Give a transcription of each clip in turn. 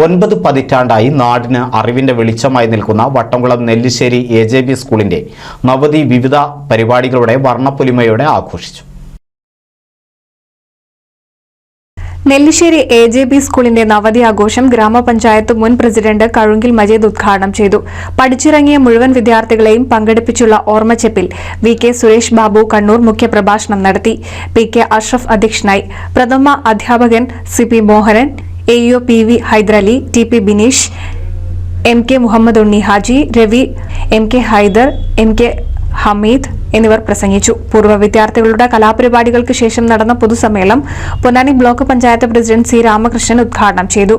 9 പതിറ്റാണ്ടായി നാടിന് അറിവിന്റെ വെളിച്ചമായി നിൽക്കുന്ന വട്ടംകുളം നെല്ലിശ്ശേരി AJB സ്കൂളിന്റെ നവതി വിവിധ പരിപാടികളുടെ വർണ്ണപ്പൊലിമയോടെ ആഘോഷിച്ചു. നെല്ലിശ്ശേരി AJB സ്കൂളിന്റെ നവതി ആഘോഷം ഗ്രാമപഞ്ചായത്ത് മുൻ പ്രസിഡന്റ് കഴുങ്കിൽ മജീദ് ഉദ്ഘാടനം ചെയ്തു. പഠിച്ചിറങ്ങിയ മുഴുവൻ വിദ്യാർത്ഥികളെയും പങ്കെടുപ്പിച്ചുള്ള ഓർമ്മച്ചെപ്പിൽ VK സുരേഷ് ബാബു കണ്ണൂർ മുഖ്യപ്രഭാഷണം നടത്തി. PK അഷ്റഫ് അധ്യക്ഷനായി. പ്രഥമ അധ്യാപകൻ CP Mohanan, AEO PV Hyderali, TP Bineesh, MK Muhammad ഉണ്ണി ഹാജി, രവി, MK ഹൈദർ, MK ഹമീദ് എന്നിവർ പ്രസംഗിച്ചു. പൂർവ്വ വിദ്യാർത്ഥികളുടെ കലാപരിപാടികൾക്ക് ശേഷം നടന്ന പൊതുസമ്മേളനം Ponnani block panchayat president C Ramakrishnan ഉദ്ഘാടനം ചെയ്തു.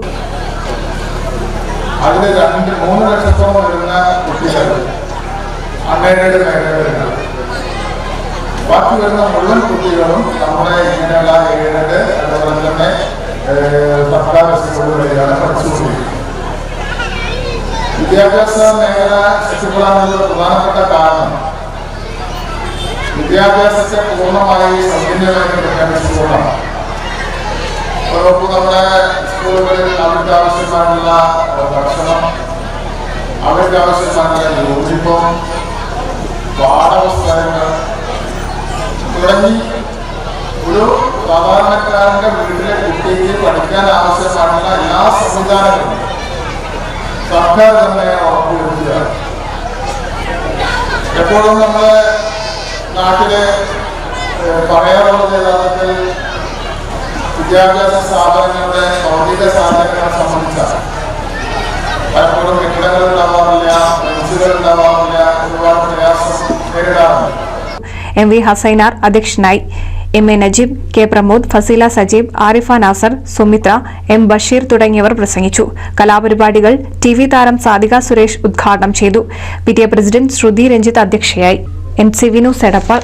വിദ്യാഭ്യാസ മേഖല ശക്തിപ്പെടാനുള്ള പ്രധാനപ്പെട്ട കാരണം വിദ്യാഭ്യാസത്തെ പൂർണ്ണമായി സൗജന്യമായിട്ട് പ്രഖ്യാപിച്ചുകൊണ്ടാണ്. നമ്മുടെ സ്കൂളുകളിൽ അവർക്ക് ആവശ്യമായിട്ടുള്ള ഭക്ഷണം, അവർക്ക് ആവശ്യമായിട്ടുള്ള യൂണിഫോം, പാഠപുസ്തകങ്ങൾ തുടങ്ങി ഒരു സാധാരണക്കാരന്റെ വീട്ടിലെ കുട്ടിക്ക് പഠിക്കാൻ ആവശ്യമായിട്ടുള്ള എല്ലാ സംവിധാനങ്ങളും സർക്കാർ തന്നെ ഉറപ്പുവരുത്തുകയാണ്. എപ്പോഴും നമ്മളെ നാട്ടിലെ പറയാറുള്ളത് യഥാർത്ഥത്തിൽ വിദ്യാഭ്യാസ സ്ഥാപനങ്ങളുടെ ഭൗതിക സാധനങ്ങളെ സംബന്ധിച്ചാണ്. പലപ്പോഴും കെട്ടിടങ്ങൾ ഉണ്ടാവാറില്ല, ബെഞ്ചുകൾ ഉണ്ടാവാറില്ല, ഒരുപാട് പ്രയാസം നേരിടാറുണ്ട്. MV ഹസൈനാർ അധ്യക്ഷനായി. MA Najeeb, K Pramod, Faseela Sajeeb, Arifa Nasar, Sumitra, M Basheer തുടങ്ങിയവർ പ്രസംഗിച്ചു. കലാപരിപാടികൾ TV താരം സാദിക സുരേഷ് ഉദ്ഘാടനം ചെയ്തു. PTA പ്രസിഡന്റ് ശ്രുതി രഞ്ജിത്ത് അധ്യക്ഷയായി. NC വിനു സെടപ്പാൾ.